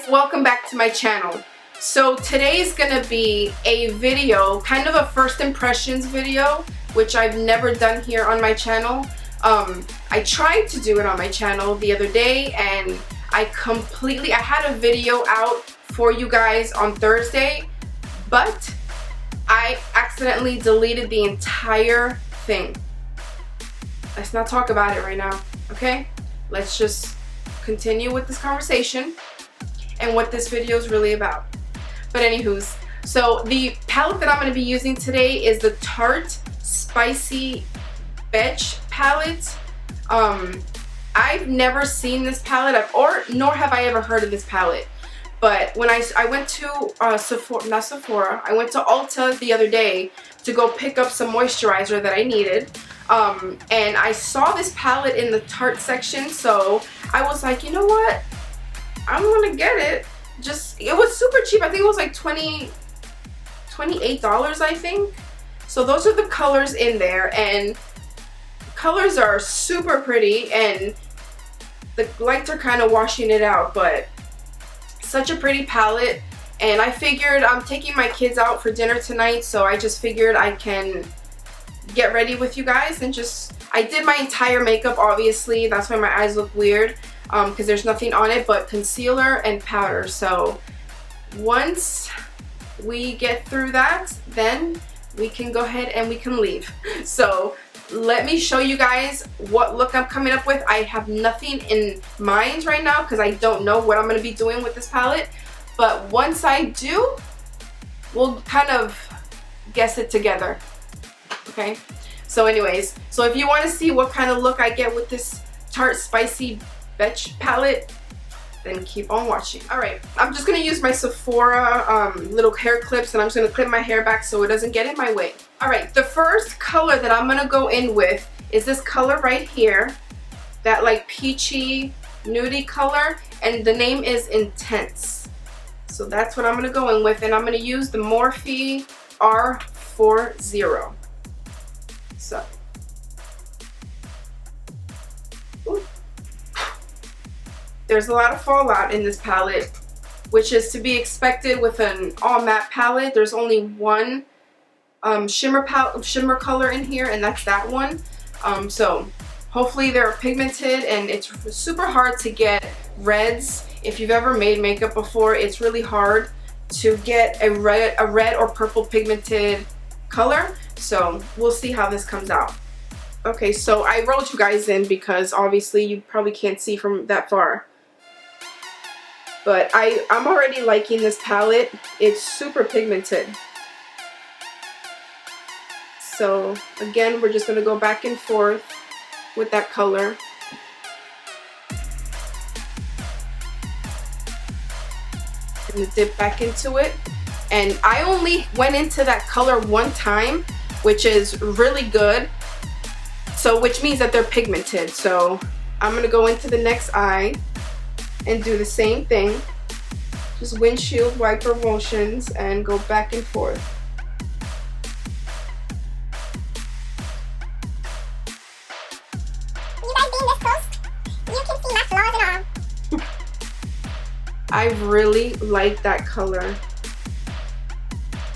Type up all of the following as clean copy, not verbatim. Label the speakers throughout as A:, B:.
A: welcome back to my channel. So today is gonna be a video, kind of a first impressions video, which I've never done here on my channel. I tried to do it on my channel the other day and I had a video out for you guys on Thursday, but I accidentally deleted the entire thing. Let's not talk about it right now, okay? Let's just continue with this conversation and what this video is really about. But anywho's, so the palette that I'm going to be using today is the Tarte Spicy Betch palette. I've never seen this palette, nor have I ever heard of this palette. But when I went to I went to Ulta the other day to go pick up some moisturizer that I needed. And I saw this palette in the Tarte section, so I was like, you know what? I'm gonna get it. It was super cheap. I think it was like $28, I think. So those are the colors in there, and colors are super pretty, and the lights are kind of washing it out, but such a pretty palette. And I figured I'm taking my kids out for dinner tonight, so I just figured I can get ready with you guys and I did my entire makeup, obviously. That's why my eyes look weird, because there's nothing on it but concealer and powder. So once we get through that, then we can go ahead and we can leave. So let me show you guys what look I'm coming up with. I have nothing in mind right now because I don't know what I'm going to be doing with this palette, but once I do, we'll kind of guess it together. Okay, so anyways, so if you want to see what kind of look I get with this Tarte Spicy Betch palette, then keep on watching. Alright, I'm just going to use my Sephora little hair clips, and I'm just going to clip my hair back so it doesn't get in my way. Alright, the first color that I'm going to go in with is this color right here, that like peachy nudie color, and the name is Intense. So that's what I'm going to go in with, and I'm going to use the Morphe R40. So, ooh. There's a lot of fallout in this palette, which is to be expected with an all matte palette. There's only one shimmer color in here, and that's that one. So hopefully they're pigmented, and it's super hard to get reds. If you've ever made makeup before, it's really hard to get a red or purple pigmented color. So we'll see how this comes out. Okay, so I rolled you guys in because obviously you probably can't see from that far. But I'm already liking this palette. It's super pigmented. So again, we're just going to go back and forth with that color. I'm going to dip back into it. And I only went into that color one time, which is really good. So which means that they're pigmented. So I'm going to go into the next eye and do the same thing. Just windshield wiper motions and go back and forth.
B: You guys being this close, you can see my flaws and all.
A: I really like that color.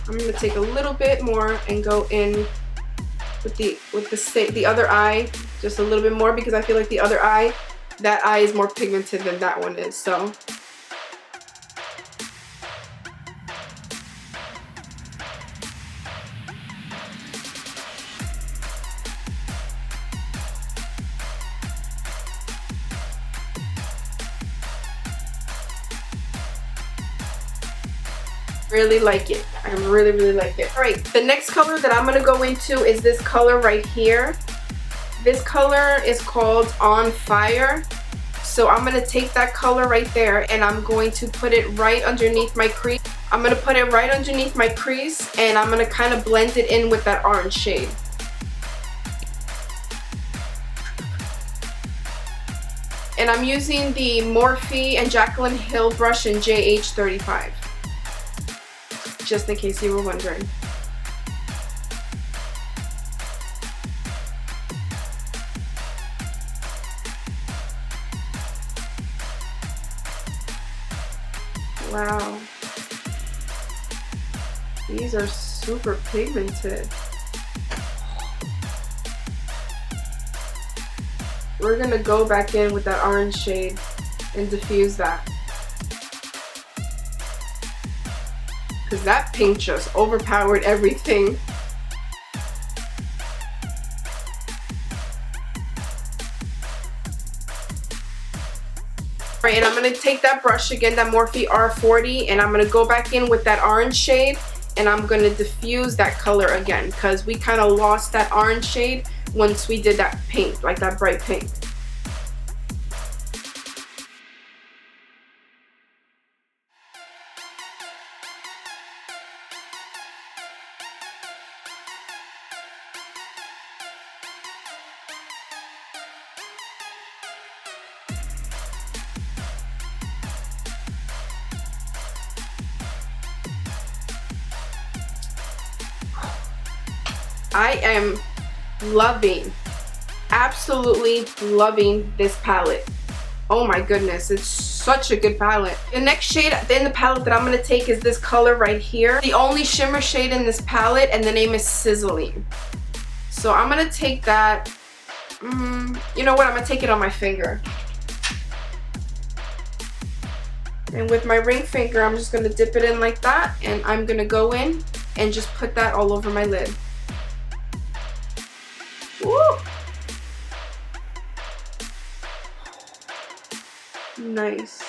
A: I'm going to take a little bit more and go in with the other eye just a little bit more, because I feel like that eye is more pigmented than that one is. So really like it. I really like it. Alright, the next color that I'm going to go into is this color right here. This color is called On Fire. So I'm going to take that color right there and I'm going to put it right underneath my crease. I'm going to put it right underneath my crease, and I'm going to kind of blend it in with that orange shade. And I'm using the Morphe and Jaclyn Hill brush in JH35. Just in case you were wondering. Wow. These are super pigmented. We're gonna go back in with that orange shade and diffuse that. Because that pink just overpowered everything. Alright, and I'm going to take that brush again, that Morphe R40, and I'm going to go back in with that orange shade, and I'm going to diffuse that color again, because we kind of lost that orange shade once we did that pink, like that bright pink. I am loving, absolutely loving this palette. Oh my goodness, it's such a good palette. The next shade in the palette that I'm going to take is this color right here. The only shimmer shade in this palette, and the name is Sizzling. So I'm going to take that, you know what, I'm going to take it on my finger. And with my ring finger, I'm just going to dip it in like that, and I'm going to go in and just put that all over my lid. Woo! Nice.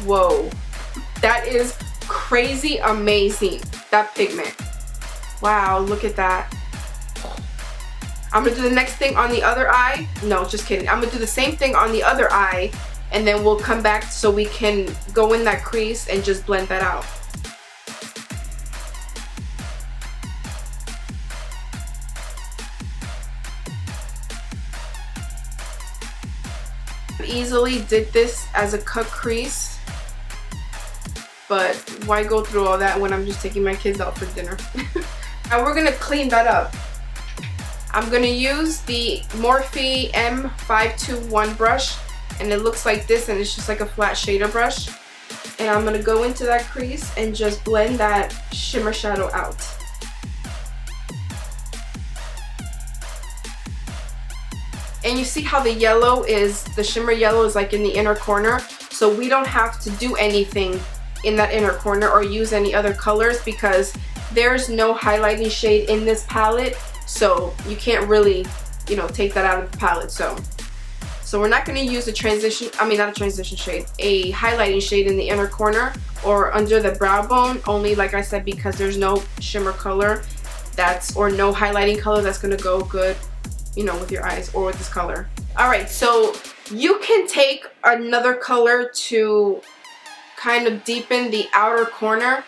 A: Whoa, that is crazy amazing, that pigment. Wow, look at that. I'm gonna do the next thing on the other eye. No, just kidding. I'm gonna do the same thing on the other eye, and then we'll come back so we can go in that crease and just blend that out. Easily did this as a cut crease, but why go through all that when I'm just taking my kids out for dinner? Now we're gonna clean that up. I'm going to use the Morphe M521 brush, and it looks like this, and it's just like a flat shader brush. And I'm going to go into that crease and just blend that shimmer shadow out. And you see how the yellow is, the shimmer yellow is like in the inner corner, so we don't have to do anything in that inner corner or use any other colors because there's no highlighting shade in this palette. So you can't really, you know, take that out of the palette. So we're not going to use a transition, not a transition shade, a highlighting shade in the inner corner or under the brow bone, only like I said, because there's no shimmer color or no highlighting color that's going to go good, you know, with your eyes or with this color. Alright, so you can take another color to kind of deepen the outer corner.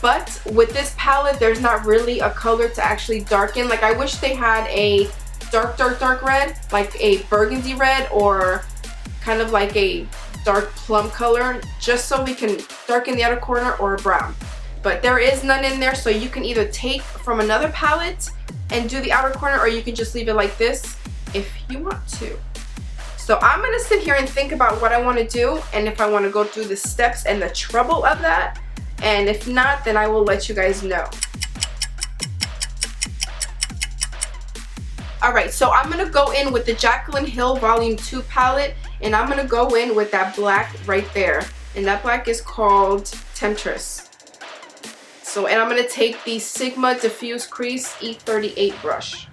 A: But with this palette, there's not really a color to actually darken. Like, I wish they had a dark red, like a burgundy red or kind of like a dark plum color, just so we can darken the outer corner or a brown. But there is none in there, so you can either take from another palette and do the outer corner, or you can just leave it like this if you want to. So I'm going to sit here and think about what I want to do, and if I want to go through the steps and the trouble of that. And if not, then I will let you guys know. Alright, so I'm going to go in with the Jaclyn Hill Volume 2 palette, and I'm going to go in with that black right there. And that black is called Temptress. So, and I'm going to take the Sigma Diffuse Crease E38 brush.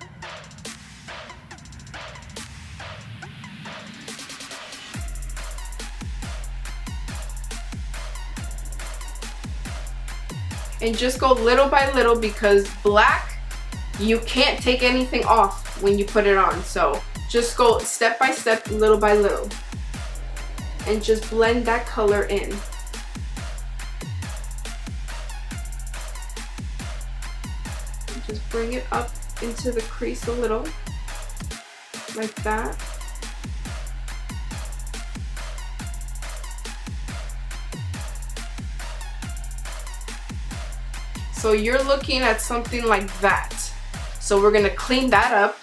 A: And just go little by little, because black, you can't take anything off when you put it on. So just go step by step, little by little, and just blend that color in. And just bring it up into the crease a little, like that. So you're looking at something like that. So we're gonna clean that up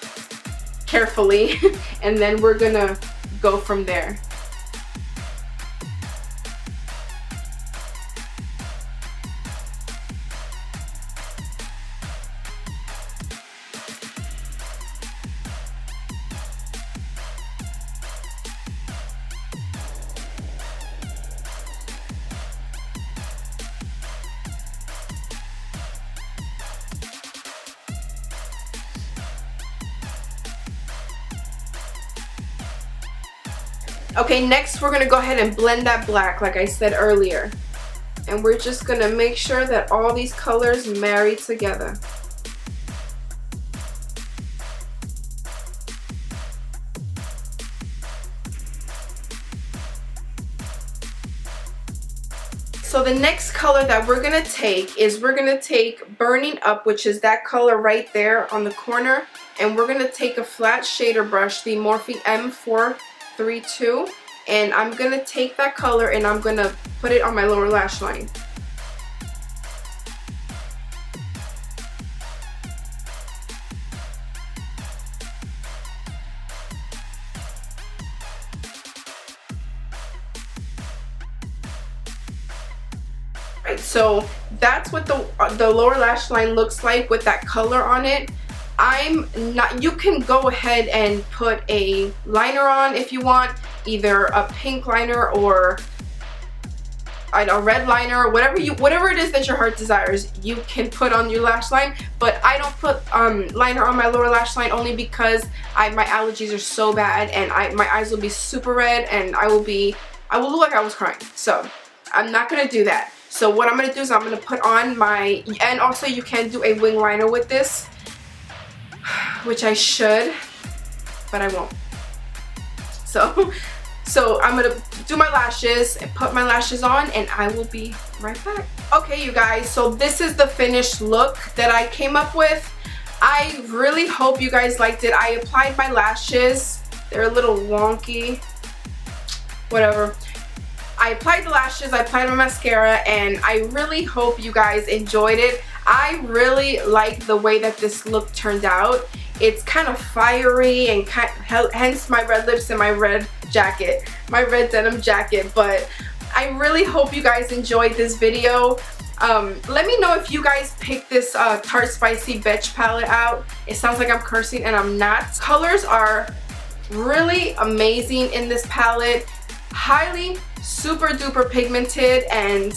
A: carefully and then we're gonna go from there. Okay, next we're gonna go ahead and blend that black like I said earlier. And we're just gonna make sure that all these colors marry together. So the next color that we're gonna take is we're gonna take Burning Up, which is that color right there on the corner, and we're gonna take a flat shader brush, the Morphe M432, and I'm gonna take that color and I'm gonna put it on my lower lash line. Right, so that's what the lower lash line looks like with that color on it. You can go ahead and put a liner on if you want, either a pink liner or a red liner, whatever it is that your heart desires, you can put on your lash line. But I don't put liner on my lower lash line only because my allergies are so bad and my eyes will be super red and I will look like I was crying. So I'm not gonna do that. So what I'm gonna do is I'm gonna put on and also you can do a wing liner with this, which I should, but I won't. So I'm gonna do my lashes and put my lashes on and I will be right back. Okay, you guys, so this is the finished look that I came up with. I really hope you guys liked it. I applied my lashes. They're a little wonky. Whatever. I applied the lashes, I applied my mascara, and I really hope you guys enjoyed it. I really like the way that this look turned out. It's kind of fiery and hence my red lips and my red jacket, my red denim jacket. But I really hope you guys enjoyed this video. Let me know if you guys picked this Tarte Spicy Betch palette out. It sounds like I'm cursing and I'm not. Colors are really amazing in this palette. Highly super duper pigmented, and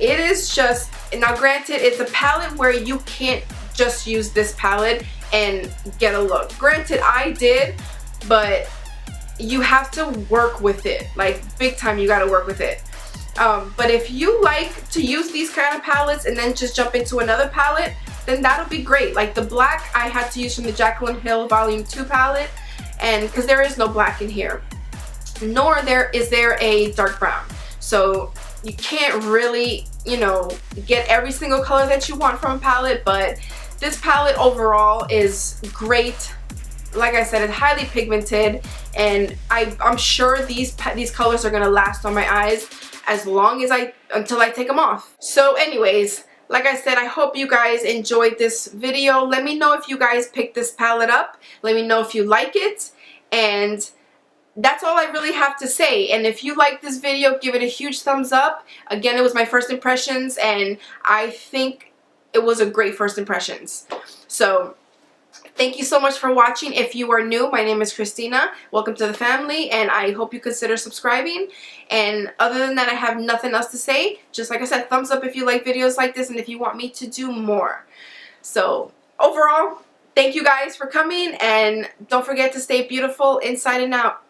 A: it is just, now granted, it's a palette where you can't just use this palette and get a look. Granted, I did, but you have to work with it, like big time. You got to work with it. But if you like to use these kind of palettes and then just jump into another palette, then that'll be great. Like the black I had to use from the Jaclyn Hill Volume 2 palette, and because there is no black in here, nor is there a dark brown. So you can't really, you know, get every single color that you want from a palette, but this palette overall is great. Like I said, it's highly pigmented, and I'm sure these colors are gonna last on my eyes as long as until I take them off. So anyways, like I said, I hope you guys enjoyed this video. Let me know if you guys picked this palette up. Let me know if you like it, and that's all I really have to say. And if you like this video, give it a huge thumbs up. Again, it was my first impressions, and I think it was a great first impressions. So thank you so much for watching. If you are new, my name is Christina. Welcome to the family, and I hope you consider subscribing. And other than that, I have nothing else to say. Just like I said, thumbs up if you like videos like this and if you want me to do more. So overall, thank you guys for coming, and don't forget to stay beautiful inside and out.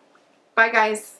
A: Bye, guys.